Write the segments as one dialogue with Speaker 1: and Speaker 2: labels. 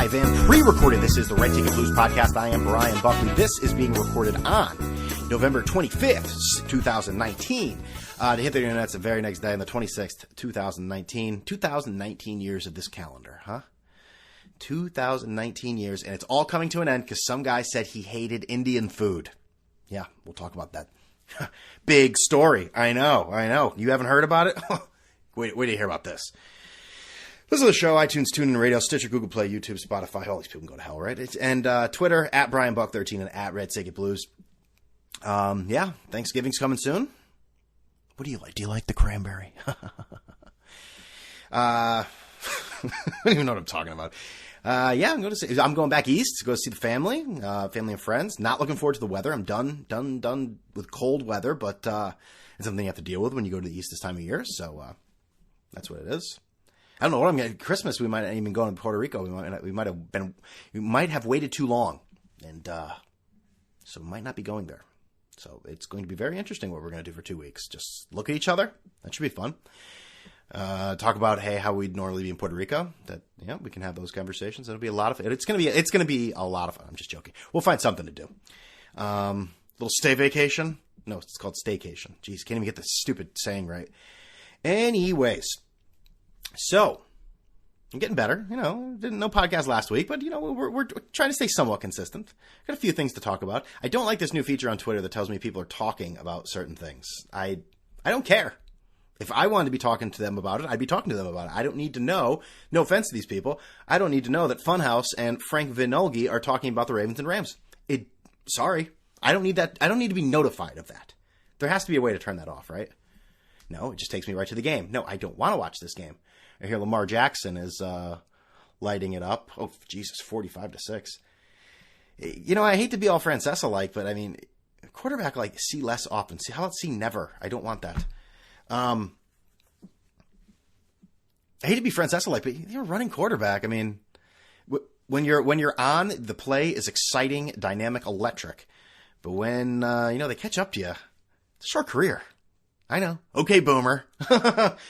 Speaker 1: live and re-recorded. This is the Red Ticket Blues podcast. I am Brian Buckley. This is being recorded on November 25th, 2019. To hit the internet the very next day on the 26th, 2019. 2019 years of this calendar, huh? 2019 years, and it's all coming to an end because some guy said he hated Indian food. Yeah, we'll talk about that. Big story. I know. You haven't heard about it? Wait till you hear about this. This is the show, iTunes, TuneIn Radio, Stitcher, Google Play, YouTube, Spotify. All these people can go to hell, right? And Twitter, at BrianBuck13 and at Red Ticket Blues. Yeah, Thanksgiving's coming soon. What do you like? Do you like the cranberry? I don't even know what I'm talking about. Yeah, I'm going back east to go see the family and friends. Not looking forward to the weather. I'm done with cold weather, but it's something you have to deal with when you go to the east this time of year. So that's what it is. I don't know what I'm going to. Christmas, we might not even go to Puerto Rico. We might have waited too long, and so we might not be going there. So it's going to be very interesting what we're going to do for 2 weeks. Just look at each other. That should be fun. Talk about how we'd normally be in Puerto Rico. We can have those conversations. It'll be a lot of. It's going to be a lot of fun. I'm just joking. We'll find something to do. Little stay vacation. No, it's called staycation. Jeez, can't even get the stupid saying right. Anyways, so I'm getting better. Didn't no podcast last week, but we're trying to stay somewhat consistent. Got a few things to talk about. I don't like this new feature on Twitter that tells me people are talking about certain things. I don't care. If I wanted to be talking to them about it, I'd be talking to them about it. I don't need to know, no offense to these people, I don't need to know that Funhouse and Frank Vinolgi are talking about the Ravens and Rams. Sorry. I don't need that. I don't need to be notified of that. There has to be a way to turn that off, right? No, it just takes me right to the game. No, I don't want to watch this game. I hear Lamar Jackson is lighting it up. Oh, Jesus, 45-6. I hate to be all Francesa-like, but I mean, quarterback see less often. How about see never? I don't want that. I hate to be Francesa-like, but you're a running quarterback. I mean, when you're on, the play is exciting, dynamic, electric. But when they catch up to you, it's a short career. I know. Okay, boomer.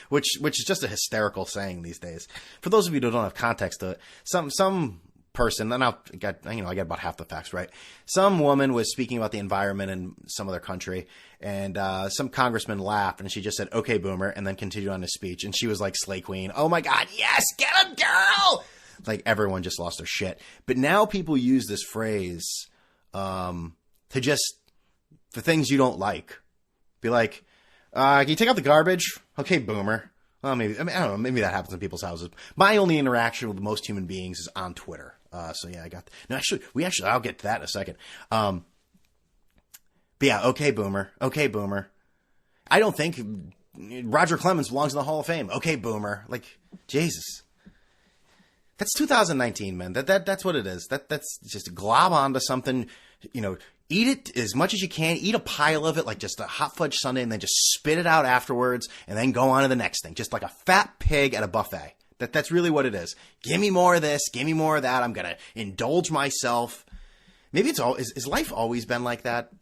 Speaker 1: which is just a hysterical saying these days. For those of you who don't have context to it, some person, and I got about half the facts right. Some woman was speaking about the environment in some other country, and some congressman laughed, and she just said, "Okay, boomer," and then continued on his speech, and she was like Slay Queen. Oh my God, yes, get him, girl! Everyone just lost their shit. But now people use this phrase for things you don't like. Be like, can you take out the garbage? Okay, boomer. Well, maybe, I don't know. Maybe that happens in people's houses. My only interaction with most human beings is on Twitter. So yeah, I'll get to that in a second. But yeah, okay, boomer. Okay, boomer. I don't think Roger Clemens belongs in the Hall of Fame. Okay, boomer. Jesus. That's 2019, man. That's what it is. That's just glob onto something, eat it as much as you can. Eat a pile of it, like just a hot fudge sundae, and then just spit it out afterwards, and then go on to the next thing. Just like a fat pig at a buffet. That's really what it is. Give me more of this. Give me more of that. I'm gonna indulge myself. Maybe is life always been like that?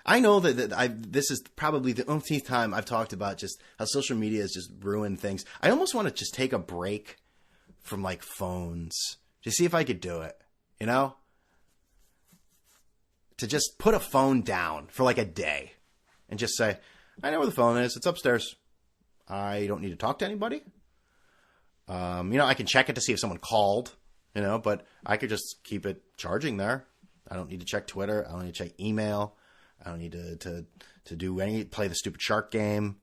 Speaker 1: I know that this is probably the umpteenth time I've talked about just how social media has just ruined things. I almost want to just take a break from phones to see if I could do it. To just put a phone down for a day and just say, I know where the phone is. It's upstairs. I don't need to talk to anybody. I can check it to see if someone called, but I could just keep it charging there. I don't need to check Twitter. I don't need to check email. I don't need to do play the stupid shark game,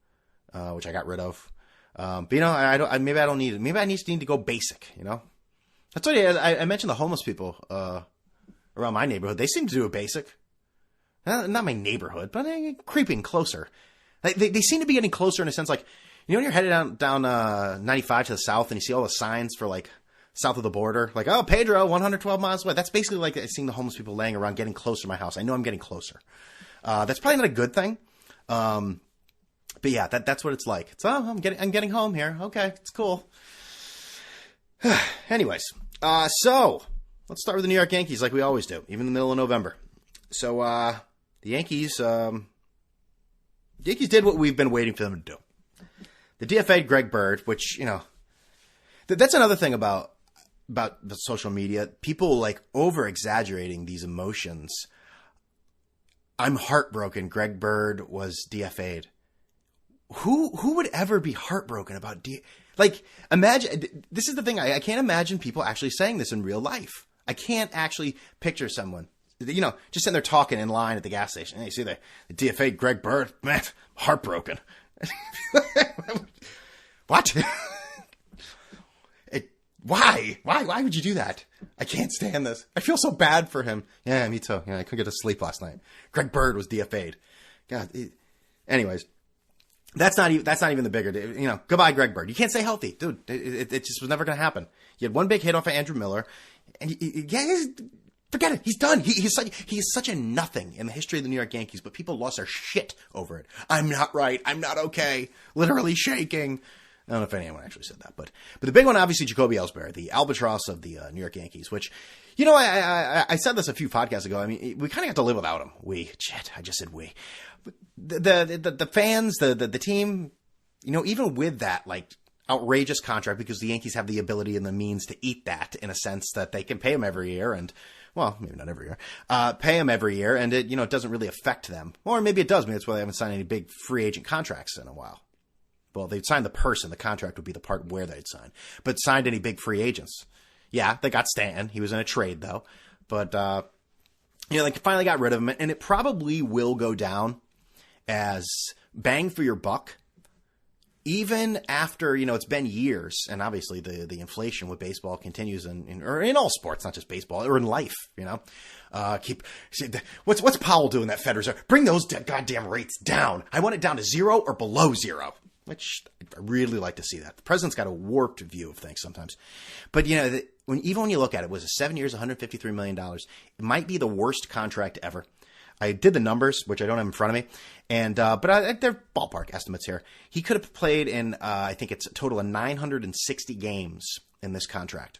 Speaker 1: which I got rid of. But maybe I don't need it. Maybe I need to go basic, That's what I mentioned the homeless people, around my neighborhood. They seem to do it basic. Not my neighborhood, but creeping closer. They seem to be getting closer in a sense, when you're headed down 95 to the south and you see all the signs for south of the border, oh, Pedro, 112 miles away. That's basically seeing the homeless people laying around getting closer to my house. I know I'm getting closer. That's probably not a good thing. But yeah, that's what it's like. It's, I'm getting home here. Okay, it's cool. Anyways, so let's start with the New York Yankees like we always do, even in the middle of November. So the Yankees did what we've been waiting for them to do. The DFA'd Greg Bird, which, that's another thing about about the social media, people like over exaggerating these emotions. I'm heartbroken. Greg Bird was DFA'd. Who would ever be heartbroken about like, imagine, this is the thing. I can't imagine people actually saying this in real life. I can't actually picture someone, just sitting there talking in line at the gas station. Hey, you see the DFA'd Greg Bird? Man, heartbroken. What? Why? Why would you do that? I can't stand this. I feel so bad for him. Yeah, me too. Yeah, I couldn't get to sleep last night. Greg Bird was DFA'd. God. Anyways, that's not even the bigger. Goodbye, Greg Bird. You can't stay healthy, dude. It just was never going to happen. He had one big hit off of Andrew Miller, and forget it. He's done. He is such a nothing in the history of the New York Yankees. But people lost their shit over it. I'm not right. I'm not okay. Literally shaking. I don't know if anyone actually said that, but the big one, obviously, Jacoby Ellsbury, the albatross of the New York Yankees, which, I said this a few podcasts ago. I mean, we kind of got to live without him. I just said we. The fans, the team, even with that, like, outrageous contract, because the Yankees have the ability and the means to eat that, in a sense that they can pay him every year, and, well, maybe not every year, pay him every year, and it, it doesn't really affect them. Or maybe it does. Maybe that's why they haven't signed any big free agent contracts in a while. Well, they'd sign the person. The contract would be the part where they'd sign. But signed any big free agents. Yeah, they got Stanton. He was in a trade, though. But, they finally got rid of him. And it probably will go down as bang for your buck. Even after, it's been years. And obviously the inflation with baseball continues or in all sports, not just baseball, or in life, what's Powell doing, that Fed Reserve? Bring those goddamn rates down. I want it down to 0 or below 0. Which I really like to see that. The president's got a warped view of things sometimes. But, when you look at it, was 7 years, $153 million. It might be the worst contract ever. I did the numbers, which I don't have in front of me. And, but they're ballpark estimates here. He could have played in, I think it's a total of 960 games in this contract.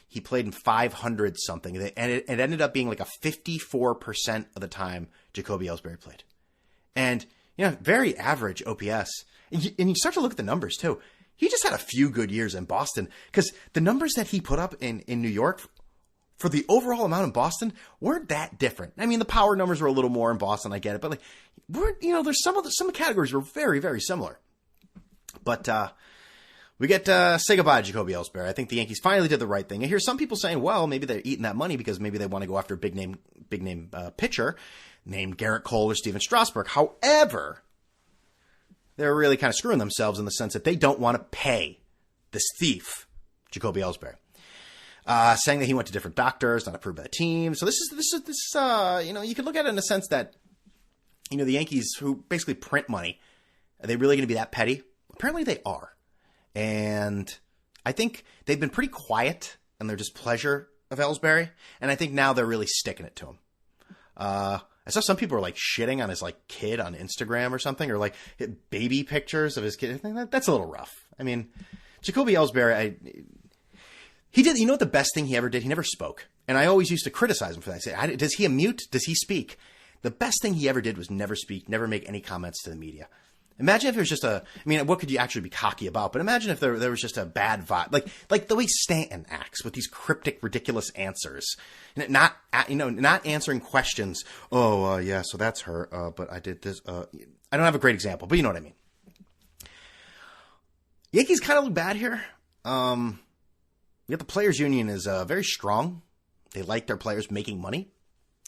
Speaker 1: He played in 500 something. And it ended up being like a 54% of the time Jacoby Ellsbury played. And, very average OPS. And you start to look at the numbers, too. He just had a few good years in Boston, because the numbers that he put up in New York for the overall amount in Boston weren't that different. I mean, the power numbers were a little more in Boston. I get it. But, there's some categories were very, very similar. But we get say goodbye to Jacoby Ellsbury. I think the Yankees finally did the right thing. I hear some people saying, well, maybe they're eating that money because maybe they want to go after a big name pitcher named Garrett Cole or Steven Strasburg. However, they're really kind of screwing themselves in the sense that they don't want to pay this thief, Jacoby Ellsbury, saying that he went to different doctors, not approved by the team. So this is you can look at it in a sense that, the Yankees, who basically print money, are they really going to be that petty? Apparently they are. And I think they've been pretty quiet in their displeasure of Ellsbury. And I think now they're really sticking it to him. I saw some people were like shitting on his like kid on Instagram or something, or like baby pictures of his kid. I think that's a little rough. I mean, Jacoby Ellsbury, he did, what the best thing he ever did? He never spoke. And I always used to criticize him for that. I say, does he mute? Does he speak? The best thing he ever did was never speak, never make any comments to the media. Imagine if it was just what could you actually be cocky about? But imagine if there was just a bad vibe, like the way Stanton acts with these cryptic, ridiculous answers, not answering questions. Oh, yeah, so that's her. But I did this. I don't have a great example, but you know what I mean. Yankees kind of look bad here. Yet the players' union is very strong. They like their players making money,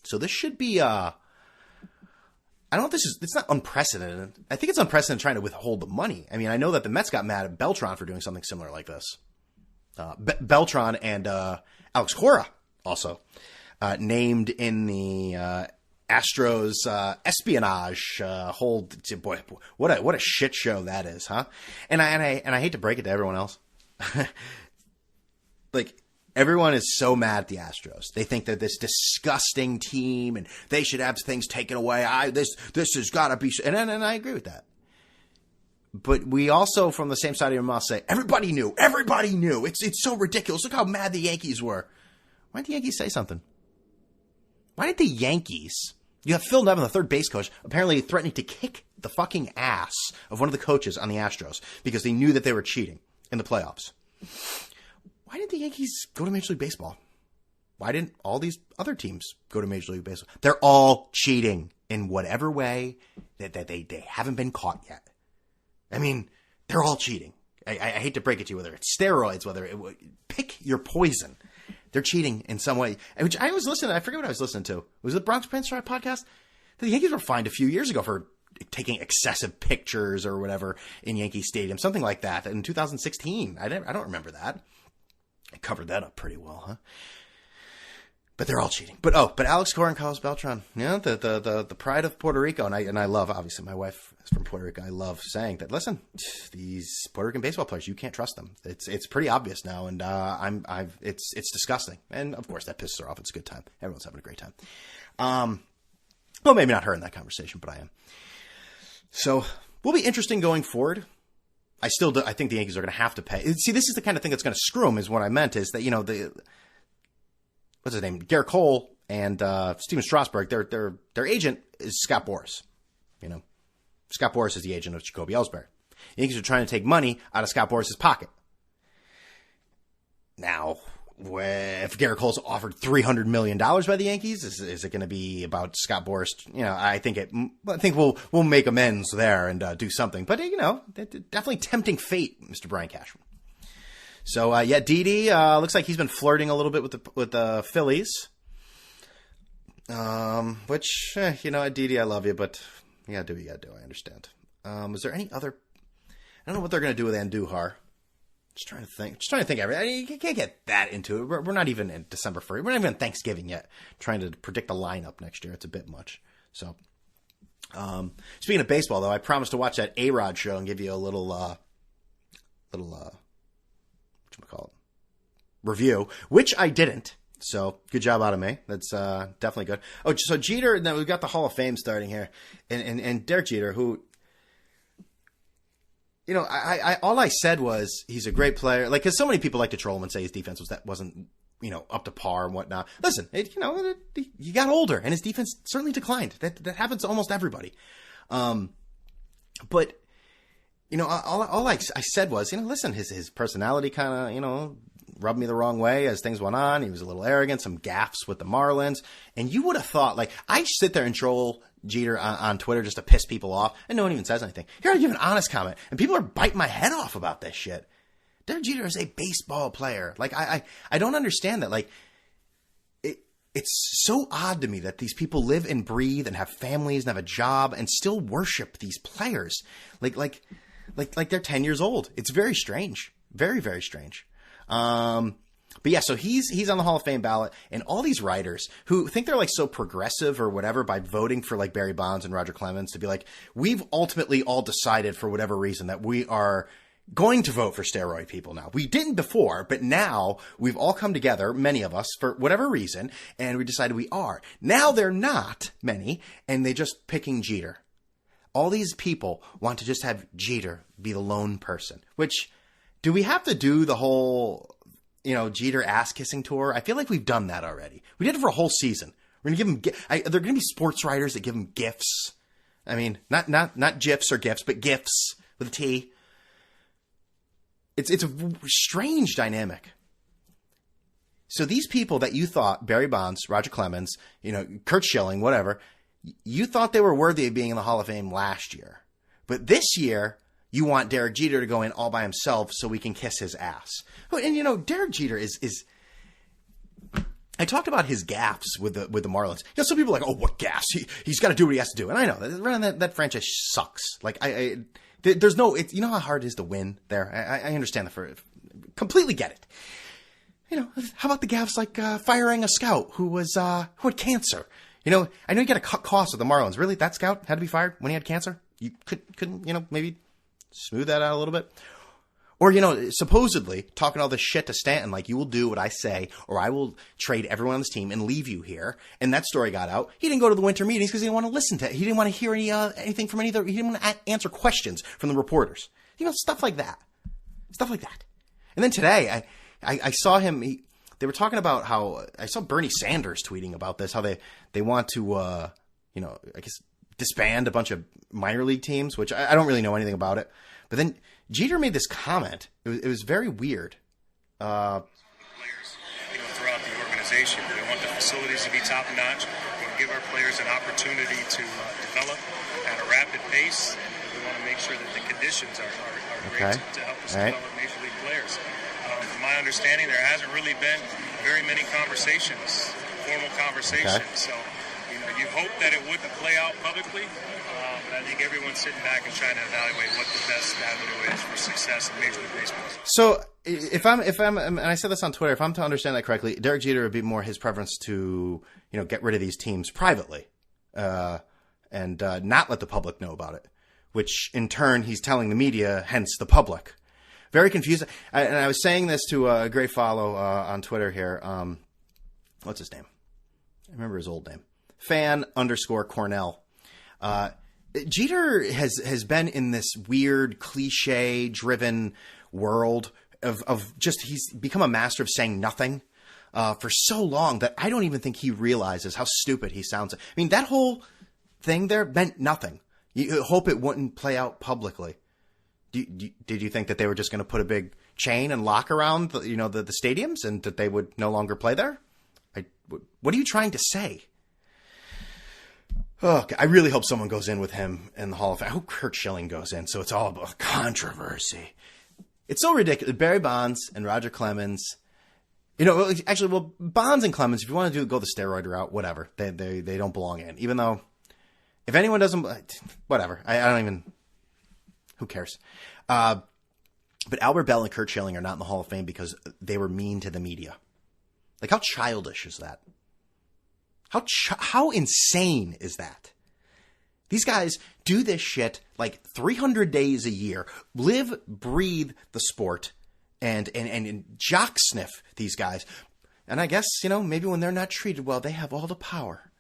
Speaker 1: so this should be. I don't know if it's not unprecedented. I think it's unprecedented trying to withhold the money. I mean, I know that the Mets got mad at Beltran for doing something similar like this. Beltran and Alex Cora also named in the Astros espionage hold. Boy, what a shit show that is, huh? And I hate to break it to everyone else. Like, everyone is so mad at the Astros. They think they're this disgusting team and they should have things taken away. This has got to be, and I agree with that. But we also, from the same side of your mouth, say, everybody knew. It's so ridiculous. Look how mad the Yankees were. Why didn't the Yankees say something? Why did the Yankees, you have Phil Nevin, the third base coach, apparently threatening to kick the fucking ass of one of the coaches on the Astros because they knew that they were cheating in the playoffs. why didn't the Yankees go to Major League Baseball? Why didn't all these other teams go to Major League Baseball? They're all cheating in whatever way that they haven't been caught yet. I mean, they're all cheating. I hate to break it to you, whether it's steroids, pick your poison. They're cheating in some way. Which I was listening, I forget what I was listening to. Was it the Bronx Pinstripe podcast? The Yankees were fined a few years ago for taking excessive pictures or whatever in Yankee Stadium, something like that in 2016. I don't remember that. I covered that up pretty well, huh? But they're all cheating. But Alex Cora and Carlos Beltran, yeah, the pride of Puerto Rico, and I love, obviously my wife is from Puerto Rico. I love saying that. Listen, these Puerto Rican baseball players, you can't trust them. It's pretty obvious now, and it's disgusting. And of course that pisses her off. It's a good time. Everyone's having a great time. Well, maybe not her in that conversation, but I am. So will be interesting going forward. I think the Yankees are going to have to pay. See, this is the kind of thing that's going to screw them. Is what I meant is that what's his name? Garrett Cole and Steven Strasburg, their agent is Scott Boras. Scott Boras is the agent of Jacoby Ellsbury. The Yankees are trying to take money out of Scott Boras' pocket. Now, if Garrett Cole's offered $300 million by the Yankees, is it going to be about Scott Boras? I think we'll make amends there and do something. But definitely tempting fate, Mr. Brian Cashman. So, Didi, looks like he's been flirting a little bit with the Phillies. Which, Didi, I love you, but you gotta do what you gotta do. I understand. Is there any other? I don't know what they're gonna do with Andujar. Just trying to think. You can't get that into it. We're not even in December 1st. We're not even on Thanksgiving yet. Trying to predict the lineup next year. It's a bit much. So, speaking of baseball, though, I promised to watch that A-Rod show and give you a little review, which I didn't. So good job out of me. That's definitely good. Oh, so Jeter. Now we've got the Hall of Fame starting here, and Derek Jeter, who, I all I said was he's a great player. Like, because so many people like to troll him and say his defense wasn't up to par and whatnot. Listen, he got older and his defense certainly declined. That happens to almost everybody. But all I said was, listen, his personality kind of, rubbed me the wrong way as things went on. He was a little arrogant, some gaffes with the Marlins. And you would have thought, like, I sit there and troll Jeter on Twitter just to piss people off, and no one even says anything. Here I give an honest comment, and people are biting my head off about this shit. Derek Jeter is a baseball player. Like, I don't understand that. Like, it's so odd to me that these people live and breathe and have families and have a job and still worship these players. Like they're 10 years old. It's very strange. Very, very strange. But yeah, so he's on the Hall of Fame ballot, and all these writers who think they're like so progressive or whatever by voting for like Barry Bonds and Roger Clemens to be like, we've ultimately all decided for whatever reason that we are going to vote for steroid people now. We didn't before, but now we've all come together, many of us, for whatever reason, and we decided we are. Now they're not many, and they're just picking Jeter. All these people want to just have Jeter be the lone person, which, do we have to do the whole, Jeter ass-kissing tour? I feel like we've done that already. We did it for a whole season. We're going to give him, there are going to be sports writers that give him gifts. I mean, not GIFs or gifts, but gifts with a T. It's a strange dynamic. So these people that you thought, Barry Bonds, Roger Clemens, Curt Schilling, whatever, you thought they were worthy of being in the Hall of Fame last year. But this year, you want Derek Jeter to go in all by himself so we can kiss his ass. And, Derek Jeter is I talked about his gaffes with the Marlins. Some people are like, oh, what gaffes? He's got to do what he has to do. And I know that franchise sucks. Like, there's no, how hard it is to win there. I understand completely get it. How about the gaffes like firing a scout who had cancer? I know you got to cut costs with the Marlins. Really, that scout had to be fired when he had cancer? You couldn't, maybe smooth that out a little bit? Or, supposedly talking all this shit to Stanton, like, you will do what I say, or I will trade everyone on this team and leave you here. And that story got out. He didn't go to the winter meetings because he didn't want to listen to it. He didn't want to hear anything from he didn't want to answer questions from the reporters. Stuff like that. Stuff like that. And then today, I saw him, they were talking about how, I saw Bernie Sanders tweeting about this, how they want to, I guess, disband a bunch of minor league teams, which I don't really know anything about it. But then Jeter made this comment. It was very weird.
Speaker 2: organization. We want the facilities to be top-notch. We want to give our players an opportunity to develop at a rapid pace. We want to make sure that the conditions are great to help us develop Major League players. From my understanding, there hasn't really been very many conversations, formal conversations. So, you hope that it wouldn't play out publicly. But I think everyone's sitting back and trying to evaluate what the best avenue is for success in Major League Baseball.
Speaker 1: So, if I'm, and I said this on Twitter, if I'm to understand that correctly, Derek Jeter would be more his preference to, get rid of these teams privately, and not let the public know about it, which in turn he's telling the media, hence the public. Very confusing. And I was saying this to a great follow on Twitter here. What's his name? I remember his old name. Fan_Cornell. Jeter has been in this weird cliche-driven world of just, he's become a master of saying nothing for so long that I don't even think he realizes how stupid he sounds. I mean, that whole thing there meant nothing. You hope it wouldn't play out publicly. Did you think that they were just going to put a big chain and lock around the stadiums and that they would no longer play there? What are you trying to say? Oh, I really hope someone goes in with him in the Hall of Fame. I hope Curt Schilling goes in, so it's all about controversy. It's so ridiculous. Barry Bonds and Roger Clemens. Bonds and Clemens, if you want to go the steroid route, whatever. They don't belong in. Even though, if anyone doesn't, whatever. I don't even, who cares? But Albert Bell and Curt Schilling are not in the Hall of Fame because they were mean to the media. Like, how childish is that? How insane is that? These guys do this shit like 300 days a year, live, breathe the sport, and jock sniff these guys. And I guess, maybe when they're not treated well, they have all the power.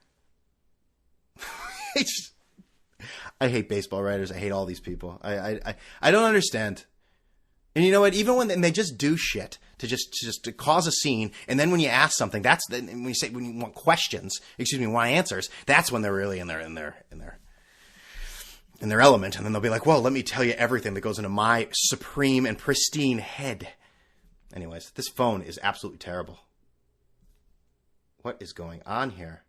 Speaker 1: I hate baseball writers. I hate all these people. I don't understand. And you know what? Even when they just do shit to cause a scene, and then when you ask something, when you want answers, that's when they're really in their element, and then they'll be like, "Well, let me tell you everything that goes into my supreme and pristine head." Anyways, this phone is absolutely terrible. What is going on here?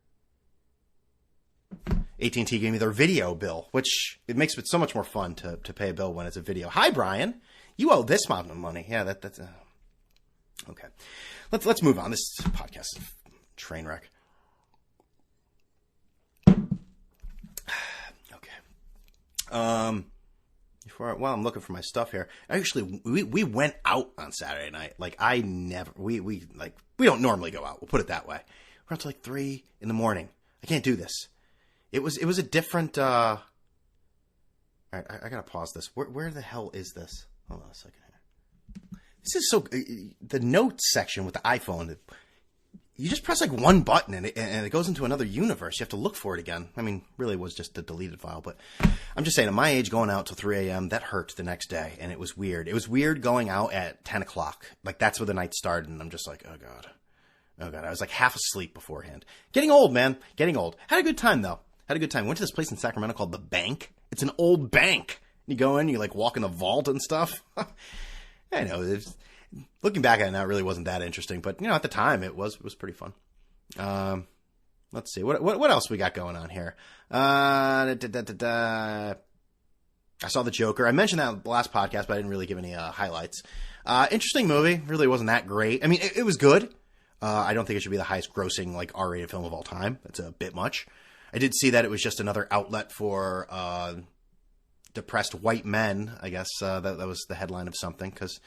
Speaker 1: AT&T gave me their video bill, which it makes it so much more fun to pay a bill when it's a video. Hi, Brian. You owe this amount of money. Yeah, that's okay. Let's move on. This podcast is a train wreck. Okay. While I'm looking for my stuff here, actually, we went out on Saturday night. Like, we don't normally go out. We'll put it that way. We're out till like 3 a.m. I can't do this. It was a different. All right, I gotta pause this. Where the hell is this? Hold on a second here. This is so... The notes section with the iPhone, you just press like one button and it goes into another universe. You have to look for it again. I mean, really it was just a deleted file, but I'm just saying, at my age, going out till 3 a.m., that hurt the next day, and it was weird. It was weird going out at 10 o'clock. Like, that's where the night started, and I'm just like, oh, God. Oh, God. I was like half asleep beforehand. Getting old, man. Getting old. Had a good time, though. Had a good time. Went to this place in Sacramento called The Bank. It's an old bank. You go in, you like walk in the vault and stuff. I know. Looking back at it now, it really wasn't that interesting, but at the time it was pretty fun. Let's see what else we got going on here. I saw The Joker. I mentioned that in the last podcast, but I didn't really give any highlights. Interesting movie. Really wasn't that great. I mean, it was good. I don't think it should be the highest grossing like R-rated film of all time. That's a bit much. I did see that it was just another outlet for depressed white men. I guess that was the headline of something. Because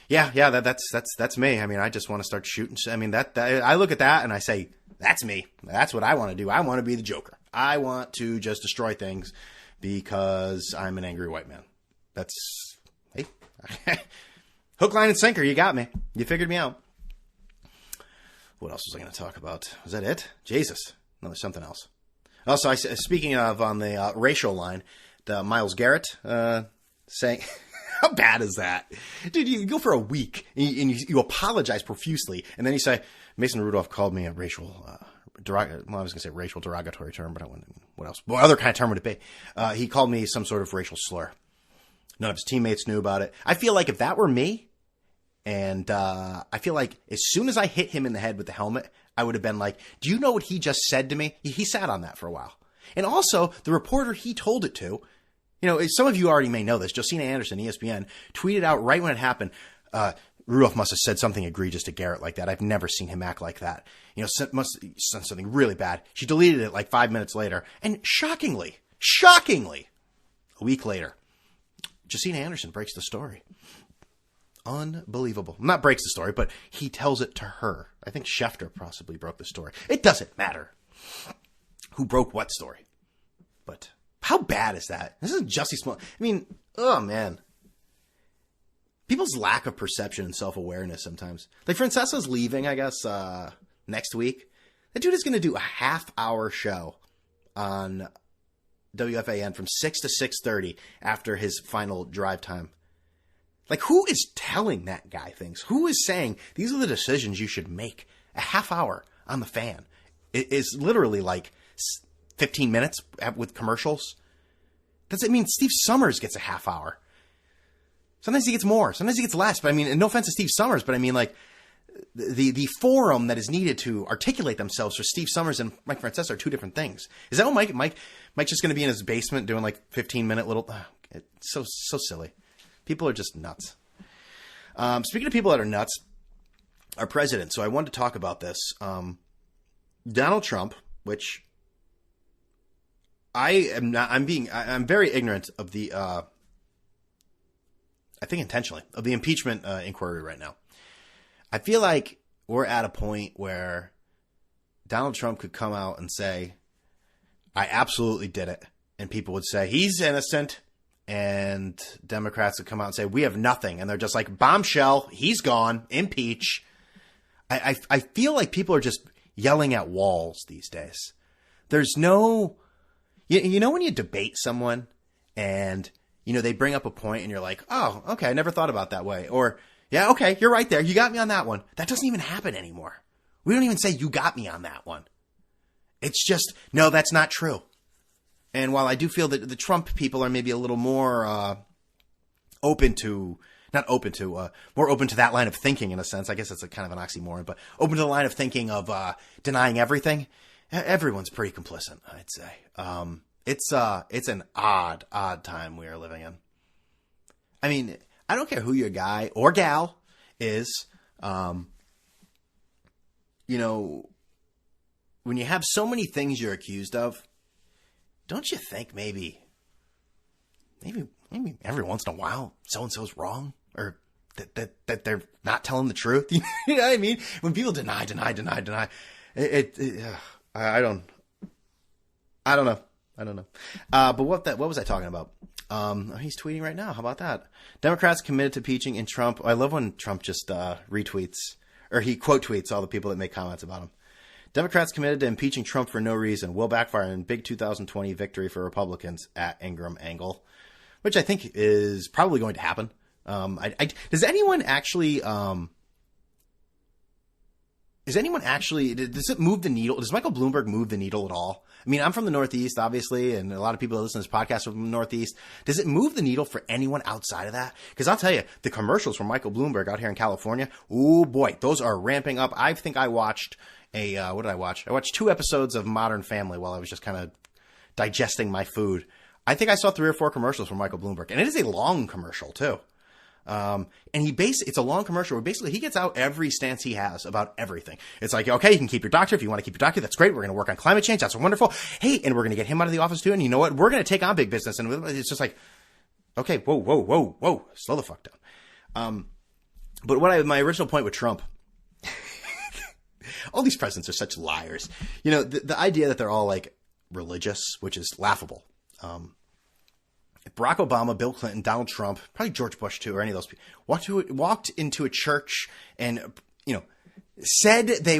Speaker 1: that's me. I mean, I just want to start shooting. I mean, that I look at that and I say, that's me. That's what I want to do. I want to be the Joker. I want to just destroy things because I'm an angry white man. That's, hey, hook, line, and sinker. You got me. You figured me out. What else was I going to talk about? Was that it? Jesus. No, there's something else. Also, speaking of on the racial line, the Myles Garrett saying, how bad is that? Dude, you go for a week and you apologize profusely, and then you say, Mason Rudolph called me a racial, I was going to say racial derogatory term, but I wouldn't, what else? What other kind of term would it be? He called me some sort of racial slur. None of his teammates knew about it. I feel like if that were me, and I feel like as soon as I hit him in the head with the helmet, I would have been like, do you know what he just said to me? He sat on that for a while. And also, the reporter he told it to, some of you already may know this, Josina Anderson, ESPN, tweeted out right when it happened, Rudolph must have said something egregious to Garrett like that. I've never seen him act like that. Must have said something really bad. She deleted it like 5 minutes later. And shockingly, a week later, Josina Anderson breaks the story. Unbelievable. Not breaks the story, but he tells it to her. I think Schefter possibly broke the story. It doesn't matter who broke what story. But how bad is that? This is Jussie Smollett. I mean, oh man. People's lack of perception and self-awareness sometimes. Like Francesa's leaving, I guess, next week. That dude is going to do a half-hour show on WFAN from 6 to 6:30 after his final drive time. Like, who is telling that guy things? Who is saying, these are the decisions you should make? A half hour on the fan. It is literally like 15 minutes with commercials. Does it mean Steve Summers gets a half hour? Sometimes he gets more. Sometimes he gets less. But I mean, no offense to Steve Summers, but I mean, like, the forum that is needed to articulate themselves for Steve Summers and Mike Francesa are two different things. Is that what Mike's just going to be in his basement doing like 15-minute little... it's so silly. People are just nuts. Speaking of people that are nuts, our president. So I wanted to talk about this. Donald Trump, which I'm very ignorant of the, I think intentionally, of the impeachment inquiry right now. I feel like we're at a point where Donald Trump could come out and say, I absolutely did it. And people would say, he's innocent. And Democrats would come out and say, we have nothing. And they're just like, bombshell, he's gone, impeach. I feel like people are just yelling at walls these days. There's no, when you debate someone and, they bring up a point and you're like, oh, okay, I never thought about that way. Or, yeah, okay, you're right there. You got me on that one. That doesn't even happen anymore. We don't even say you got me on that one. It's just, no, that's not true. And while I do feel that the Trump people are maybe a little more more open to that line of thinking in a sense. I guess it's a kind of an oxymoron, but open to the line of thinking of denying everything. Everyone's pretty complicit, I'd say. It's an odd time we are living in. I mean, I don't care who your guy or gal is. When you have so many things you're accused of, don't you think maybe every once in a while so-and-so's wrong, or that they're not telling the truth? You know what I mean? When people deny, I don't know. But what was I talking about? He's tweeting right now. How about that? Democrats committed to impeaching in Trump. I love when Trump just retweets, or he quote tweets all the people that make comments about him. Democrats committed to impeaching Trump for no reason will backfire in big 2020 victory for Republicans at Ingram Angle, which I think is probably going to happen. Does anyone actually, does it move the needle? Does Michael Bloomberg move the needle at all? I mean, I'm from the Northeast, obviously, and a lot of people that listen to this podcast are from the Northeast. Does it move the needle for anyone outside of that? Because I'll tell you, the commercials from Michael Bloomberg out here in California, oh boy, those are ramping up. I think I watched what did I watch? I watched 2 episodes of Modern Family while I was just kind of digesting my food. I think I saw 3 or 4 commercials from Michael Bloomberg, and it is a long commercial too. And it's a long commercial where basically he gets out every stance he has about everything. It's like, okay, you can keep your doctor if you want to keep your doctor. That's great. We're going to work on climate change. That's wonderful. Hey, and we're going to get him out of the office too. And you know what? We're going to take on big business. And it's just like, okay, whoa, slow the fuck down. But my original point with Trump, all these presidents are such liars. The idea that they're all like religious, which is laughable. Barack Obama, Bill Clinton, Donald Trump, probably George Bush too, or any of those people walked into a church and, said they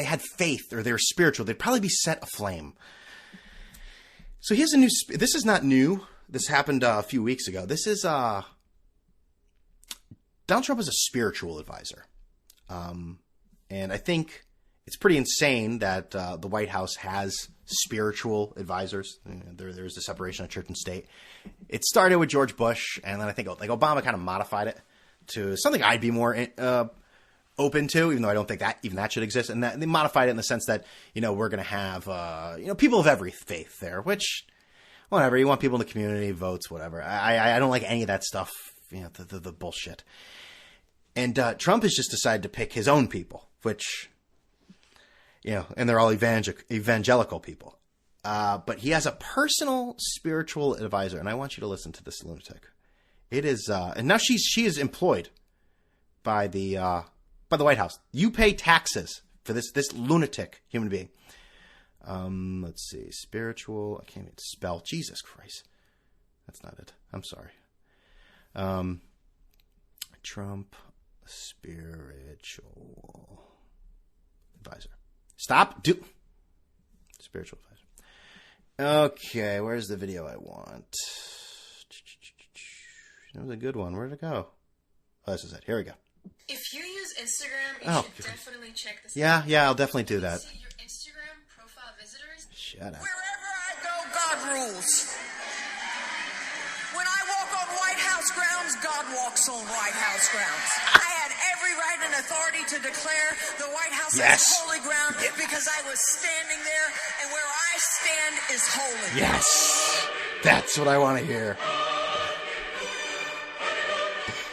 Speaker 1: had faith or they were spiritual, they'd probably be set aflame. So here's this is not new. This happened a few weeks ago. This is, Donald Trump is a spiritual advisor. And I think it's pretty insane that the White House has spiritual advisors. There's a separation of church and state. It started with George Bush, and then I think like Obama kind of modified it to something I'd be more open to, even though I don't think that even that should exist. And that they modified it in the sense that, we're going to have, people of every faith there, which, whatever, you want people in the community, votes, whatever. I don't like any of that stuff, the bullshit. And Trump has just decided to pick his own people, which, and they're all evangelical people. But he has a personal spiritual advisor, and I want you to listen to this lunatic. It is, and now she is employed by the White House. You pay taxes for this lunatic human being. Let's see, spiritual. I can't even spell. Jesus Christ, that's not it. I'm sorry. Trump spiritual advisor. Stop. Spiritual advisor. Okay, where's the video I want? That was a good one. Where'd it go? Oh, this is it. Here we go.
Speaker 3: If you use Instagram, you should definitely check this
Speaker 1: out.
Speaker 3: out.
Speaker 1: Yeah, I'll definitely do that.
Speaker 3: See your Instagram profile visitors.
Speaker 1: Shut up.
Speaker 4: Wherever I go, God rules. When I walk on White House grounds, God walks on White House grounds. I had every right and authority to declare the White House as holy ground because I was standing there, and where I stand is holy.
Speaker 1: Yes. That's what I want to hear.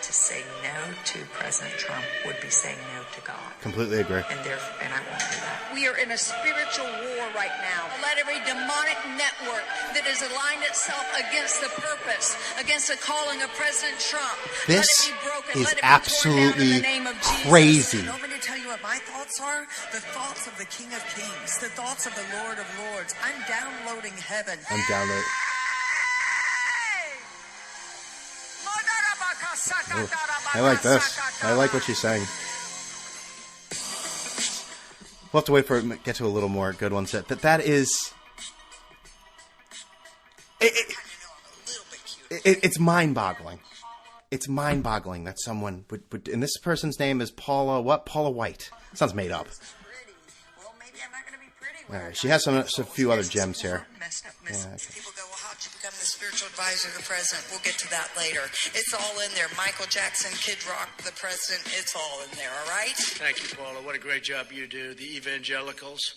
Speaker 5: To say no to President Trump would be saying no to God.
Speaker 1: Completely agree.
Speaker 5: And I won't do that.
Speaker 6: We are in a spiritual war right now. Let every demonic network that has aligned itself against the purpose, against the calling of President Trump,
Speaker 1: this
Speaker 6: let it be broken.
Speaker 1: is
Speaker 6: let it be
Speaker 1: absolutely
Speaker 6: torn down in the name of
Speaker 1: crazy.
Speaker 4: You want me to tell you what my thoughts are? The thoughts of the King of Kings, the thoughts of the Lord of Lords. I'm downloading heaven.
Speaker 1: I'm downloading. Oh, I like this. I like what she's saying. We'll have to wait for it to get to a little more good ones. That is... It's mind-boggling. It's mind-boggling that someone would... And this person's name is Paula... What? Paula White. Sounds made up.
Speaker 4: Well, maybe I'm not going to be pretty.
Speaker 1: All right. She has a few other gems here.
Speaker 4: People go, well, how'd you become the spiritual advisor to the president? We'll get to that later. It's all in there. Michael Jackson, Kid Rock, the president. It's all in there, all right?
Speaker 7: Thank you, Paula. What a great job you do. The evangelicals.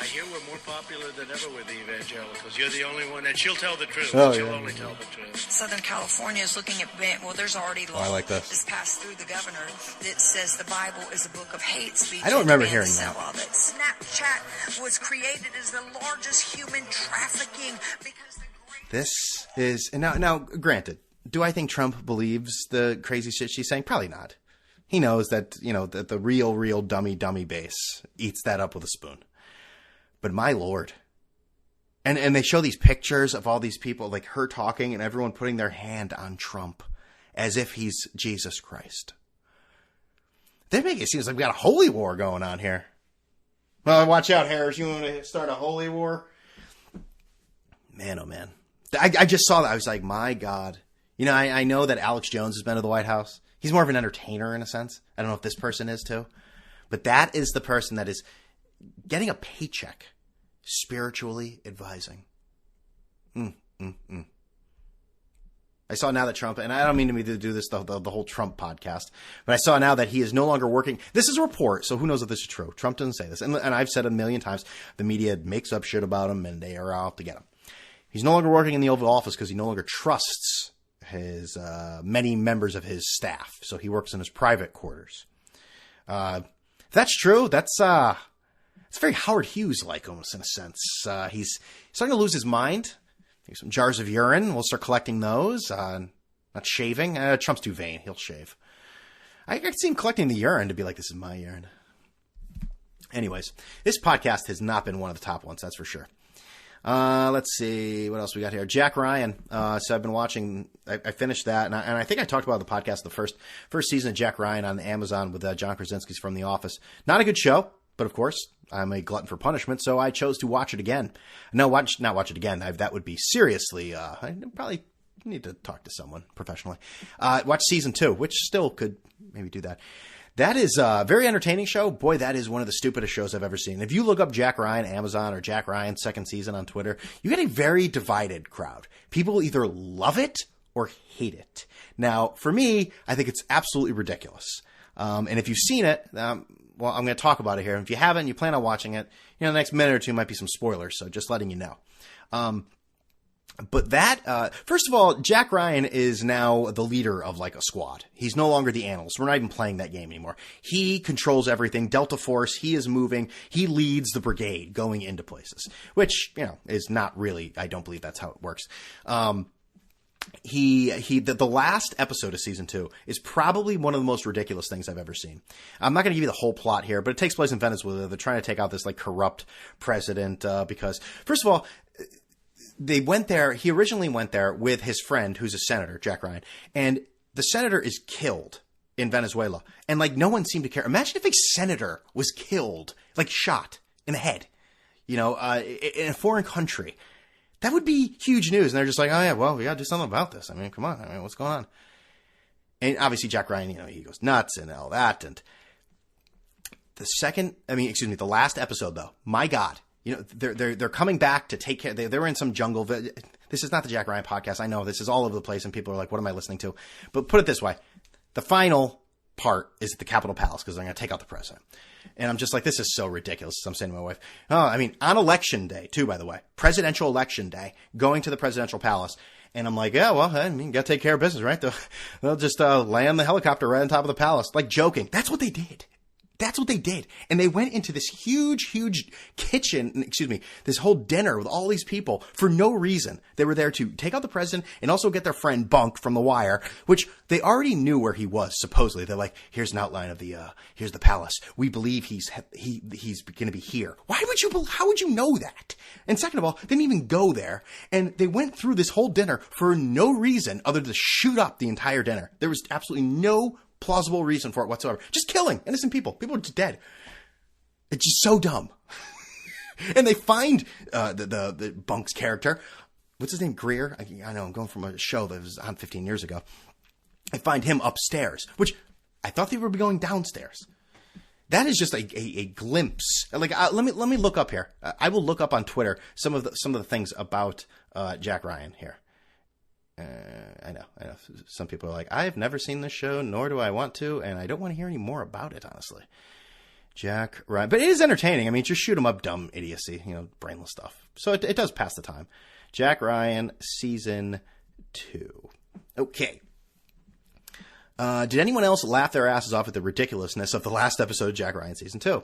Speaker 7: I hear we're more popular than ever with the evangelicals. You're the only one that she'll tell the truth. She'll only tell the truth.
Speaker 5: Southern California is looking at there's already law
Speaker 1: I like this.
Speaker 5: that's passed through the governor that says the Bible is a book of hate speech.
Speaker 1: I don't remember hearing that.
Speaker 4: Snapchat was created as the largest human trafficking because the great...
Speaker 1: This is... And now, granted, do I think Trump believes the crazy shit she's saying? Probably not. He knows that, that the real dummy base eats that up with a spoon. But my Lord. And they show these pictures of all these people, like her talking and everyone putting their hand on Trump as if he's Jesus Christ. They make it seem like we got a holy war going on here. Well, watch out, Harris. You want to start a holy war? Man, oh man. I just saw that. I was like, my God. I know that Alex Jones has been to the White House. He's more of an entertainer in a sense. I don't know if this person is too. But that is the person that is getting a paycheck, spiritually advising. I saw now that Trump, and I don't mean to do this the whole Trump podcast, but I saw now that he is no longer working. This is a report, so who knows if this is true. Trump doesn't say this. And I've said it a million times, the media makes up shit about him, and they are out to get him. He's no longer working in the Oval Office because he no longer trusts his many members of his staff, so he works in his private quarters. If that's true, it's very Howard Hughes-like almost in a sense. He's starting to lose his mind. Some jars of urine. We'll start collecting those. Not shaving. Trump's too vain. He'll shave. I could see him collecting the urine to be like, this is my urine. Anyways, this podcast has not been one of the top ones, that's for sure. Let's see. What else we got here? Jack Ryan. So I've been watching. I finished that, and I think I talked about the podcast, the first season of Jack Ryan on Amazon with John Krasinski's From the Office. Not a good show, but of course, I'm a glutton for punishment, so I chose to watch it again. Not watch it again. That would be seriously. I probably need to talk to someone professionally. Watch season 2, which still could maybe do that. That is a very entertaining show. Boy, that is one of the stupidest shows I've ever seen. If you look up Jack Ryan, Amazon, or Jack Ryan second season on Twitter, you get a very divided crowd. People either love it or hate it. Now, for me, I think it's absolutely ridiculous. And if you've seen it, well, I'm going to talk about it here. If you haven't, you plan on watching it, the next minute or two might be some spoilers. So just letting you know. But that, first of all, Jack Ryan is now the leader of like a squad. He's no longer the analyst. We're not even playing that game anymore. He controls everything. Delta Force, he is moving. He leads the brigade going into places, which, is not really, I don't believe that's how it works. The last episode of season 2 is probably one of the most ridiculous things I've ever seen. I'm not going to give you the whole plot here, but it takes place in Venezuela. They're trying to take out this like corrupt president, because first of all, he originally went there with his friend who's a senator, Jack Ryan, and the senator is killed in Venezuela. And like no one seemed to care. Imagine if a senator was killed, like shot in the head, in a foreign country. That would be huge news. And they're just like, oh yeah, well, we got to do something about this. I mean, come on. I mean, what's going on? And obviously Jack Ryan, he goes nuts and all that. And the last episode though, my God. They're coming back to take care. They were in some jungle. This is not the Jack Ryan podcast. I know this is all over the place and people are like, what am I listening to? But put it this way. The final part is at the Capitol Palace because they're going to take out the president. And I'm just like, this is so ridiculous. I'm saying to my wife, on election day too, by the way, presidential election day, going to the presidential palace. And I'm like, yeah, well, got to take care of business, right? They'll just land the helicopter right on top of the palace, like joking. That's what they did. That's what they did. And they went into this huge kitchen, this whole dinner with all these people for no reason. They were there to take out the president and also get their friend Bunk from The Wire, which they already knew where he was, supposedly. They're like, here's an outline of here's the palace. We believe he's going to be here. How would you know that? And second of all, they didn't even go there. And they went through this whole dinner for no reason other than to shoot up the entire dinner. There was absolutely no plausible reason for it whatsoever. Just killing innocent people. People are just dead. It's just so dumb. And they find the Bunk's character. What's his name? Greer? I know, I'm going from a show that was on 15 years ago. I find him upstairs, which I thought they were going downstairs. That is just a glimpse. Like, let me look up here. I will look up on Twitter some of the things about Jack Ryan here. I know. Some people are like, I've never seen this show, nor do I want to, and I don't want to hear any more about it, honestly. Jack Ryan. But it is entertaining. I mean, just shoot 'em up dumb idiocy, brainless stuff. So it does pass the time. Jack Ryan, Season 2. Okay. Did anyone else laugh their asses off at the ridiculousness of the last episode of Jack Ryan Season 2?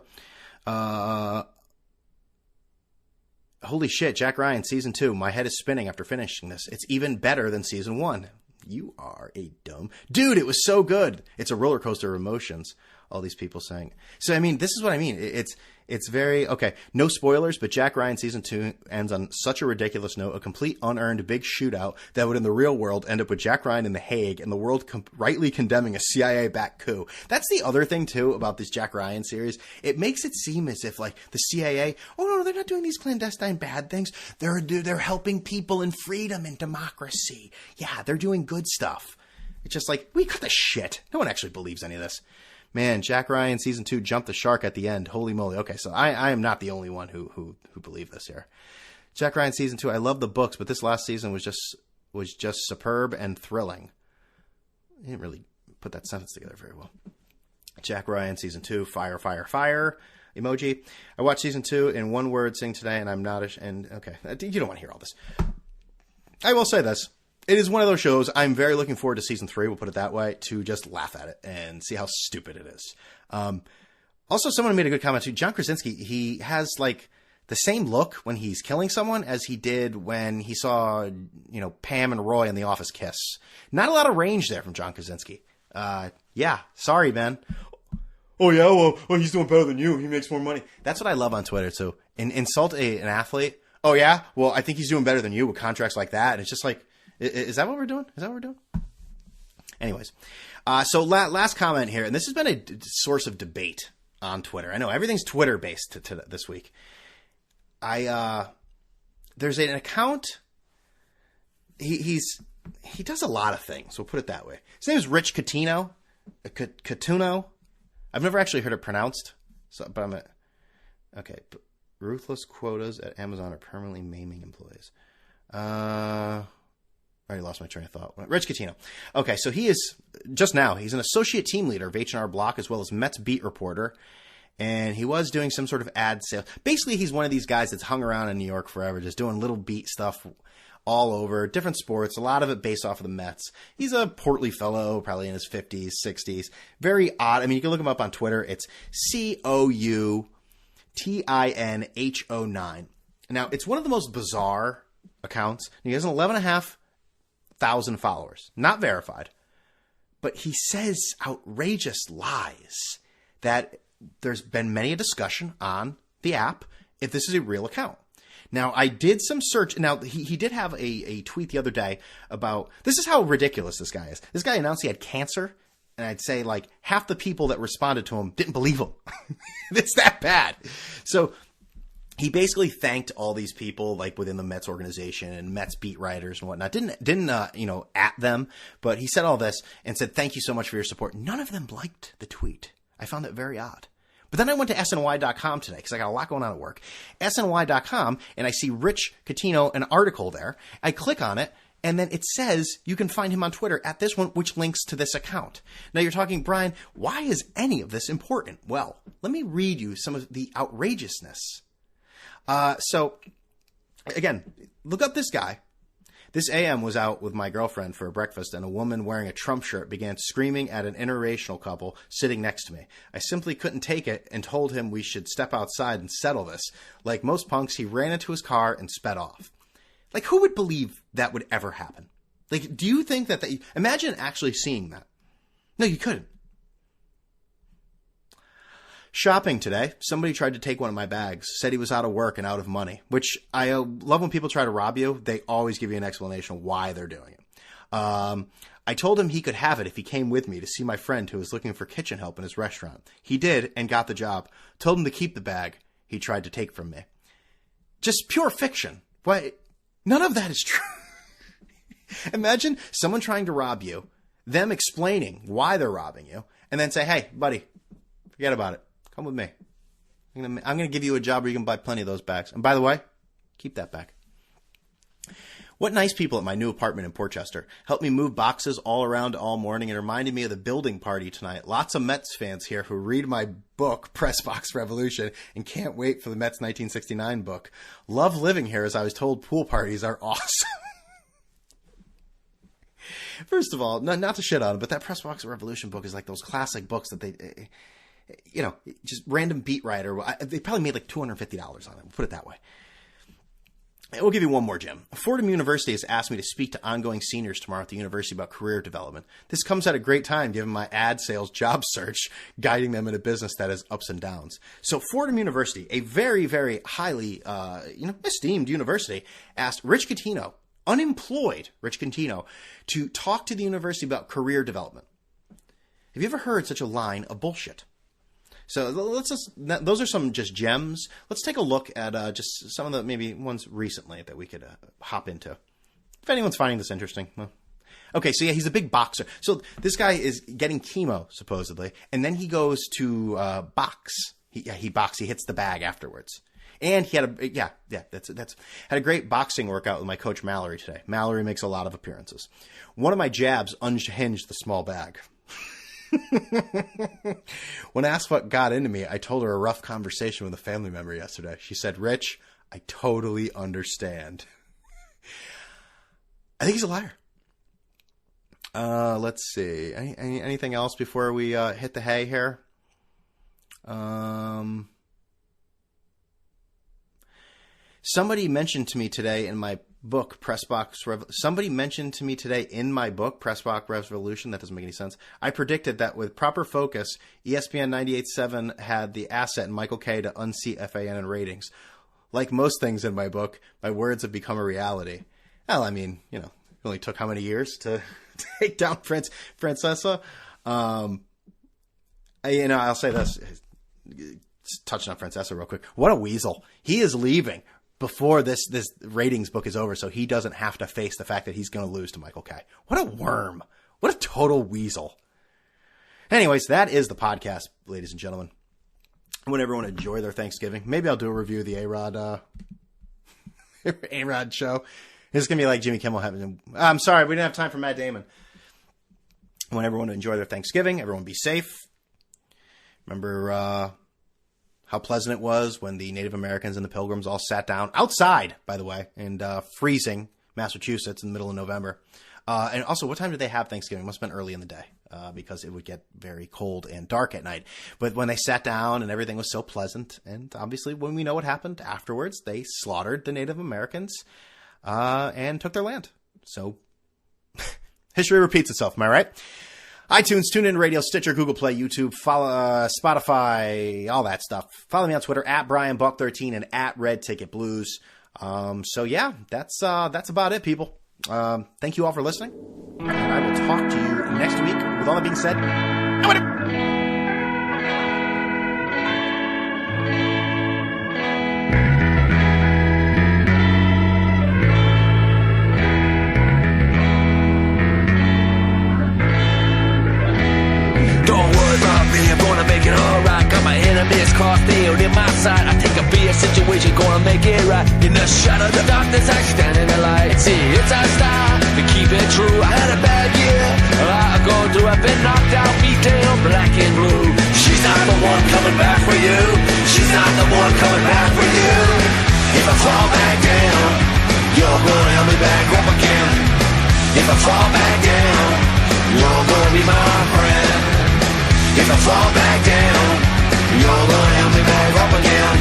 Speaker 1: Holy shit, Jack Ryan, Season 2. My head is spinning after finishing this. It's even better than Season 1. You are a dumb... Dude, it was so good. It's a roller coaster of emotions. All these people saying. So, this is what I mean. It's very... Okay, no spoilers, but Jack Ryan Season 2 ends on such a ridiculous note. A complete unearned big shootout that would in the real world end up with Jack Ryan in The Hague and the world rightly condemning a CIA-backed coup. That's the other thing, too, about this Jack Ryan series. It makes it seem as if, like, the CIA... Oh, no, they're not doing these clandestine bad things. They're helping people in freedom and democracy. Yeah, they're doing good stuff. It's just like, we cut the shit. No one actually believes any of this. Man, Jack Ryan Season 2 jumped the shark at the end. Holy moly. Okay, so I am not the only one who believed this here. Jack Ryan Season 2, I love the books, but this last season was just superb and thrilling. I didn't really put that sentence together very well. Jack Ryan Season 2, fire, fire, fire. Emoji. I watched Season 2 in one word, sing today, and I'm not... okay, you don't want to hear all this. I will say this. It is one of those shows I'm very looking forward to Season 3, we'll put it that way, to just laugh at it and see how stupid it is. Also, someone made a good comment too. John Krasinski, he has like the same look when he's killing someone as he did when he saw, Pam and Roy in The Office kiss. Not a lot of range there from John Krasinski. Yeah, sorry, man. Oh yeah, well, he's doing better than you. He makes more money. That's what I love on Twitter too. Insult an athlete. Oh yeah, well, I think he's doing better than you with contracts like that. And it's just like, is that what we're doing? Is that what we're doing? Anyways, so last comment here, and this has been a source of debate on Twitter. I know everything's Twitter based to this week. There's an account. He does a lot of things. We'll put it that way. His name is Rich Coutinho. Coutinho. I've never actually heard it pronounced. So, but okay. But ruthless quotas at Amazon are permanently maiming employees. I already lost my train of thought. Rich Coutinho. Okay, so he is just now. He's an associate team leader of H&R Block as well as Mets beat reporter. And he was doing some sort of ad sale. Basically, he's one of these guys that's hung around in New York forever, just doing little beat stuff all over, different sports, a lot of it based off of the Mets. He's a portly fellow, probably in his 50s, 60s. Very odd. I mean, you can look him up on Twitter. It's Coutinho9. Now, it's one of the most bizarre accounts. He has 11,500 followers. Not verified. But he says outrageous lies that there's been many a discussion on the app if this is a real account. Now, I did some search. Now, he did have a tweet the other day about, this is how ridiculous this guy is. This guy announced he had cancer, and I'd say like half the people that responded to him didn't believe him. It's that bad. So he basically thanked all these people like within the Mets organization and Mets beat writers and whatnot. Didn't at them, but he said all this and said, thank you so much for your support. None of them liked the tweet. I found that very odd. But then I went to SNY.com today because I got a lot going on at work. SNY.com, and I see Rich Coutinho, an article there. I click on it, and then it says you can find him on Twitter at this one, which links to this account. Now you're talking, Brian, why is any of this important? Well, let me read you some of the outrageousness. So, again, look up this guy. This AM was out with my girlfriend for breakfast, and a woman wearing a Trump shirt began screaming at an interracial couple sitting next to me. I simply couldn't take it and told him we should step outside and settle this. Like most punks, he ran into his car and sped off. Like, who would believe that would ever happen? Like, do you think that imagine actually seeing that? No, you couldn't. Shopping today, somebody tried to take one of my bags, said he was out of work and out of money, which I love when people try to rob you. They always give you an explanation why they're doing it. I told him he could have it if he came with me to see my friend who was looking for kitchen help in his restaurant. He did and got the job. Told him to keep the bag he tried to take from me. Just pure fiction. Why? None of that is true. Imagine someone trying to rob you, them explaining why they're robbing you, and then say, hey, buddy, forget about it. Come with me. I'm going to give you a job where you can buy plenty of those bags. And by the way, keep that bag. What nice people at my new apartment in Portchester helped me move boxes all around all morning and reminded me of the building party tonight. Lots of Mets fans here who read my book, Press Box Revolution, and can't wait for the Mets 1969 book. Love living here, as I was told pool parties are awesome. First of all, not to shit on it, but that Press Box Revolution book is like those classic books that they... just random beat writer. They probably made like $250 on it. We'll put it that way. We'll give you one more, Jim. Fordham University has asked me to speak to ongoing seniors tomorrow at the university about career development. This comes at a great time given my ad sales job search, guiding them in a business that has ups and downs. So Fordham University, a very, very highly esteemed university, asked Rich Coutinho, unemployed Rich Coutinho, to talk to the university about career development. Have you ever heard such a line of bullshit? So those are some just gems. Let's take a look at just some of the maybe ones recently that we could hop into. If anyone's finding this interesting. Well. Okay, so yeah, he's a big boxer. So this guy is getting chemo, supposedly, and then he goes to box. He boxes. He hits the bag afterwards. And he had had a great boxing workout with my coach Mallory today. Mallory makes a lot of appearances. One of my jabs unhinged the small bag. When asked what got into me, I told her a rough conversation with a family member yesterday. She said, Rich, I totally understand. I think he's a liar. Let's see. Anything else before we hit the hay here? Somebody mentioned to me today in my book, Somebody mentioned to me today in my book, Press Box Revolution. That doesn't make any sense. I predicted that with proper focus, ESPN 98.7 had the asset in Michael K to unseat FAN in ratings. Like most things in my book, my words have become a reality. Well, I mean, it only took how many years to take down Francesa? I'll say this. Touching on Francesa real quick. What a weasel. He is leaving before this ratings book is over, so he doesn't have to face the fact that he's going to lose to Michael K. What a worm. What a total weasel. Anyways, that is the podcast, ladies and gentlemen. I want everyone to enjoy their Thanksgiving. Maybe I'll do a review of the A-Rod show. It's going to be like Jimmy Kimmel having... I'm sorry, we didn't have time for Matt Damon. I want everyone to enjoy their Thanksgiving. Everyone be safe. Remember how pleasant it was when the Native Americans and the Pilgrims all sat down outside, by the way, in freezing Massachusetts in the middle of November. And also, what time did they have Thanksgiving? It must have been early in the day because it would get very cold and dark at night. But when they sat down and everything was so pleasant, and obviously when we know what happened afterwards, they slaughtered the Native Americans and took their land. So history repeats itself, am I right? iTunes, TuneIn Radio, Stitcher, Google Play, YouTube, follow, Spotify, all that stuff. Follow me on Twitter at BrianBuck13 and at Red Ticket Blues. So yeah, that's about it, people. Thank you all for listening, and I will talk to you next week. With all that being said, I'm gonna...
Speaker 8: I'm gonna make it alright. Got my enemies crossed, nailed in my side. I think I'll be a situation, gonna make it right. In the shadow, the darkness, I stand in the light. See, it's our style to keep it true. I had a bad year, a lot of going through. I've been knocked out, beat down, black and blue. She's not the one coming back for you. She's not the one coming back for you. If I fall back down, you're gonna help me back up again. If I fall back down, you're gonna be my friend. If I fall back down, you're gonna help me back up again.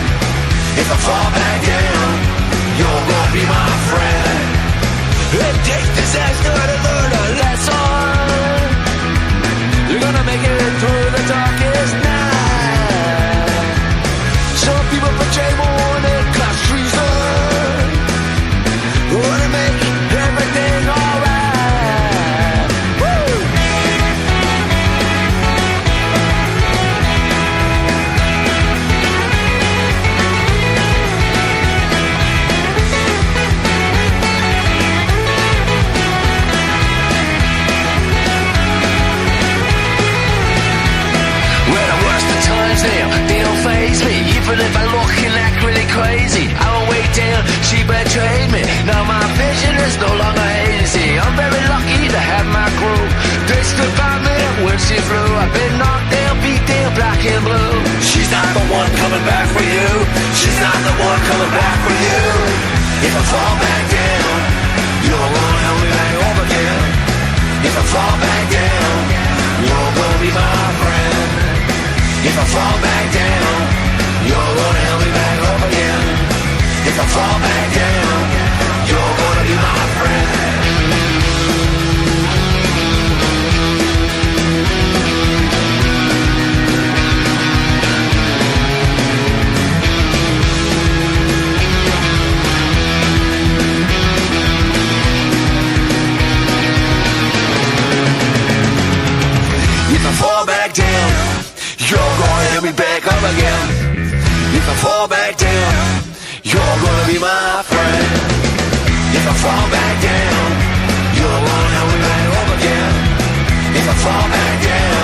Speaker 8: If I fall back down, you're gonna be my friend. It takes disaster to learn a lesson. You're gonna make it through the darkest night. Some people betray more than cause treason. Wanna make everything alright. They don't faze me, even if I look and act really crazy. I won't wait down, she betrayed me. Now my vision is no longer hazy. I'm very lucky to have my crew. They stood by me when she flew. I've been knocked down, beat down, black and blue. She's not the one coming back for you. She's not the one coming back for you. If I fall back down, you're gonna help me back up again. If I fall back down, you're gonna be my friend. If I fall back down, you're gonna help me back up again. If I fall back down, you're gonna be my friend. If I fall back down, you're gonna help me back up again. If I fall back down, you're gonna be my friend. If I fall back down, you're gonna help me back up again. If I fall back down,